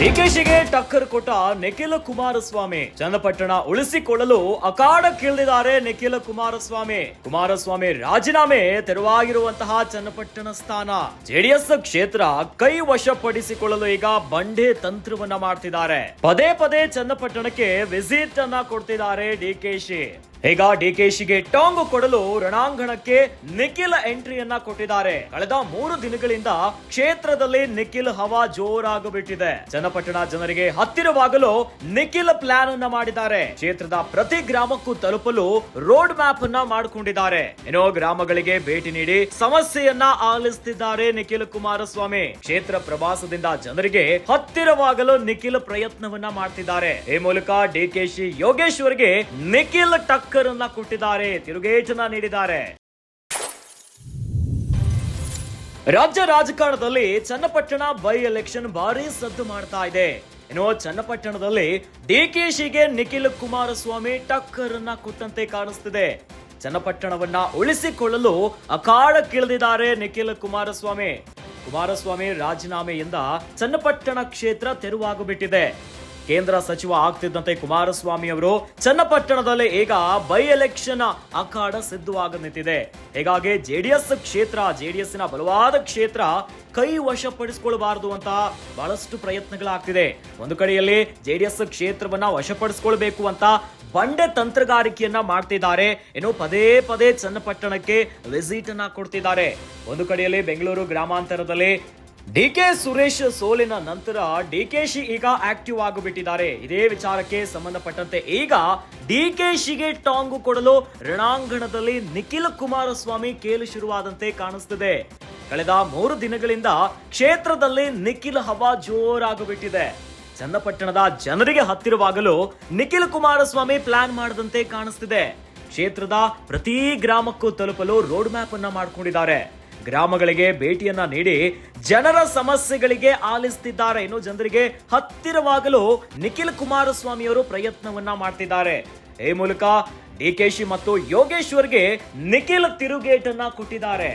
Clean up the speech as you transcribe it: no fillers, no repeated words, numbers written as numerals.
ಡಿಕೆಶಿಗೆ ಟಕ್ಕರ್ ಕೊಟ್ಟ ನಿಖಿಲ್ ಕುಮಾರಸ್ವಾಮಿ. ಚನ್ನಪಟ್ಟಣ ಉಳಿಸಿಕೊಳ್ಳಲು ಅಖಾಡಕ್ಕಿಳಿದಿದ್ದಾರೆ ನಿಖಿಲ್ ಕುಮಾರಸ್ವಾಮಿ. ಕುಮಾರಸ್ವಾಮಿ ರಾಜೀನಾಮೆ ತೆರವಾಗಿರುವಂತಹ ಚನ್ನಪಟ್ಟಣ ಸ್ಥಾನ ಜೆಡಿಎಸ್ ಕ್ಷೇತ್ರ ಕೈ ವಶಪಡಿಸಿಕೊಳ್ಳಲು ಈಗ ಬಂಡೆ ತಂತ್ರವನ್ನ ಮಾಡ್ತಿದ್ದಾರೆ. ಪದೇ ಪದೇ ಚನ್ನಪಟ್ಟಣಕ್ಕೆ ವಿಸಿಟ್ ಅನ್ನ ಕೊಡ್ತಿದ್ದಾರೆ ಡಿಕೆಶಿ. ಈಗ ಡಿಕೆಶಿಗೆ ಟಾಂಗು ಕೊಡಲು ರಣಾಂಗಣಕ್ಕೆ ನಿಖಿಲ್ ಎಂಟ್ರಿಯನ್ನ ಕೊಟ್ಟಿದ್ದಾರೆ. ಕಳೆದ 3 ದಿನಗಳಿಂದ ಕ್ಷೇತ್ರದಲ್ಲಿ ನಿಖಿಲ್ ಹವಾ ಜೋರಾಗಿಬಿಟ್ಟಿದೆ. ಚನ್ನಪಟ್ಟಣ ಜನರಿಗೆ ಹತ್ತಿರವಾಗಲು ನಿಖಿಲ್ ಪ್ಲಾನ್ ಅನ್ನ ಮಾಡಿದ್ದಾರೆ. ಕ್ಷೇತ್ರದ ಪ್ರತಿ ಗ್ರಾಮಕ್ಕೂ ತಲುಪಲು ರೋಡ್ ಮ್ಯಾಪ್ ಅನ್ನ ಮಾಡಿಕೊಂಡಿದ್ದಾರೆ. ಏನೋ ಗ್ರಾಮಗಳಿಗೆ ಭೇಟಿ ನೀಡಿ ಸಮಸ್ಯೆಯನ್ನ ಆಲಿಸುತ್ತಿದ್ದಾರೆ ನಿಖಿಲ್ ಕುಮಾರಸ್ವಾಮಿ. ಕ್ಷೇತ್ರ ಪ್ರವಾಸದಿಂದ ಜನರಿಗೆ ಹತ್ತಿರವಾಗಲು ನಿಖಿಲ್ ಪ್ರಯತ್ನವನ್ನ ಮಾಡ್ತಿದ್ದಾರೆ. ಈ ಮೂಲಕ ಡಿಕೆಶಿ ಯೋಗೇಶ್ವರ್ಗೆ ನಿಖಿಲ್ ಟಕ್ಕರ್ ಅನ್ನ ಕೊಟ್ಟಿದ್ದಾರೆ, ತಿರುಗೇಟನ್ನ ನೀಡಿದ್ದಾರೆ. ರಾಜ್ಯ ರಾಜಕಾರಣದಲ್ಲಿ ಚನ್ನಪಟ್ಟಣ ಬೈ ಎಲೆಕ್ಷನ್ ಭಾರಿ ಸದ್ದು ಮಾಡ್ತಾ ಇದೆ. ಏನೋ ಚನ್ನಪಟ್ಟಣದಲ್ಲಿ ಡಿಕೆಶಿಗೆ ನಿಖಿಲ್ ಕುಮಾರಸ್ವಾಮಿ ಟಕ್ಕರ್ ಅನ್ನ ಕೊಟ್ಟಂತೆ ಕಾಣಿಸ್ತಿದೆ. ಚನ್ನಪಟ್ಟಣವನ್ನ ಉಳಿಸಿಕೊಳ್ಳಲು ಅಖಾಡಕ್ಕಿಳಿದಿದ್ದಾರೆ ನಿಖಿಲ್ ಕುಮಾರಸ್ವಾಮಿ. ಕುಮಾರಸ್ವಾಮಿ ರಾಜೀನಾಮೆಯಿಂದ ಚನ್ನಪಟ್ಟಣ ಕ್ಷೇತ್ರ ತೆರವಾಗಿಬಿಟ್ಟಿದೆ. ಕೇಂದ್ರ ಸಚಿವ ಆಗ್ತಿದ್ದಂತೆ ಕುಮಾರಸ್ವಾಮಿ ಅವರು ಚನ್ನಪಟ್ಟಣದಲ್ಲಿ ಈಗ ಬೈ ಎಲೆಕ್ಷನ್ ಅಖಾಡ ಸಿದ್ಧವಾಗಿ ನಿಂತಿದೆ. ಹೀಗಾಗಿ ಜೆಡಿಎಸ್ನ ಬಲವಾದ ಕ್ಷೇತ್ರ ಕೈ ವಶಪಡಿಸಿಕೊಳ್ಳಬಾರದು ಅಂತ ಬಹಳಷ್ಟು ಪ್ರಯತ್ನಗಳಾಗ್ತಿದೆ. ಒಂದು ಕಡೆಯಲ್ಲಿ ಜೆಡಿಎಸ್ ಕ್ಷೇತ್ರವನ್ನ ವಶಪಡಿಸಿಕೊಳ್ಬೇಕು ಅಂತ ಬಂಡೆ ತಂತ್ರಗಾರಿಕೆಯನ್ನ ಮಾಡ್ತಿದ್ದಾರೆ. ಇನ್ನು ಪದೇ ಪದೇ ಚನ್ನಪಟ್ಟಣಕ್ಕೆ ವಿಸಿಟ್ ಅನ್ನ ಕೊಡ್ತಿದ್ದಾರೆ. ಒಂದು ಕಡೆಯಲ್ಲಿ ಬೆಂಗಳೂರು ಗ್ರಾಮಾಂತರದಲ್ಲಿ ಡಿಕೆ ಸುರೇಶ್ ಸೋಲಿನ ನಂತರ ಡಿಕೆಶಿ ಈಗ ಆಕ್ಟಿವ್ ಆಗಿಬಿಟ್ಟಿದ್ದಾರೆ. ಇದೇ ವಿಚಾರಕ್ಕೆ ಸಂಬಂಧಪಟ್ಟಂತೆ ಈಗ ಡಿಕೆಶಿಗೆ ಟಾಂಗು ಕೊಡಲು ರಣಾಂಗಣದಲ್ಲಿ ನಿಖಿಲ್ ಕುಮಾರಸ್ವಾಮಿ ಕೇಲು ಶುರುವಾದಂತೆ ಕಾಣಿಸ್ತಿದೆ. ಕಳೆದ 3 ದಿನಗಳಿಂದ ಕ್ಷೇತ್ರದಲ್ಲಿ ನಿಖಿಲ್ ಹವಾ ಜೋರಾಗಿಬಿಟ್ಟಿದೆ. ಚನ್ನಪಟ್ಟಣದ ಜನರಿಗೆ ಹತ್ತಿರವಾಗಲು ನಿಖಿಲ್ ಕುಮಾರಸ್ವಾಮಿ ಪ್ಲಾನ್ ಮಾಡದಂತೆ ಕಾಣಿಸ್ತಿದೆ. ಕ್ಷೇತ್ರದ ಪ್ರತಿ ಗ್ರಾಮಕ್ಕೂ ತಲುಪಲು ರೋಡ್ ಮ್ಯಾಪ್ ಅನ್ನ ಮಾಡಿಕೊಂಡಿದ್ದಾರೆ. ಗ್ರಾಮಗಳಿಗೆ ಭೇಟಿಯನ್ನ ನೀಡಿ ಜನರ ಸಮಸ್ಯೆಗಳಿಗೆ ಆಲಿಸುತ್ತಿದ್ದಾರೆ. ಇನ್ನು ಜನರಿಗೆ ಹತ್ತಿರವಾಗಲು ನಿಖಿಲ್ ಕುಮಾರಸ್ವಾಮಿ ಅವರು ಪ್ರಯತ್ನವನ್ನ ಮಾಡ್ತಿದ್ದಾರೆ. ಈ ಮೂಲಕ ಡಿಕೆಶಿ ಮತ್ತು ಯೋಗೇಶ್ವರ್ಗೆ ನಿಖಿಲ್ ತಿರುಗೇಟನ್ನ ಕೊಟ್ಟಿದ್ದಾರೆ.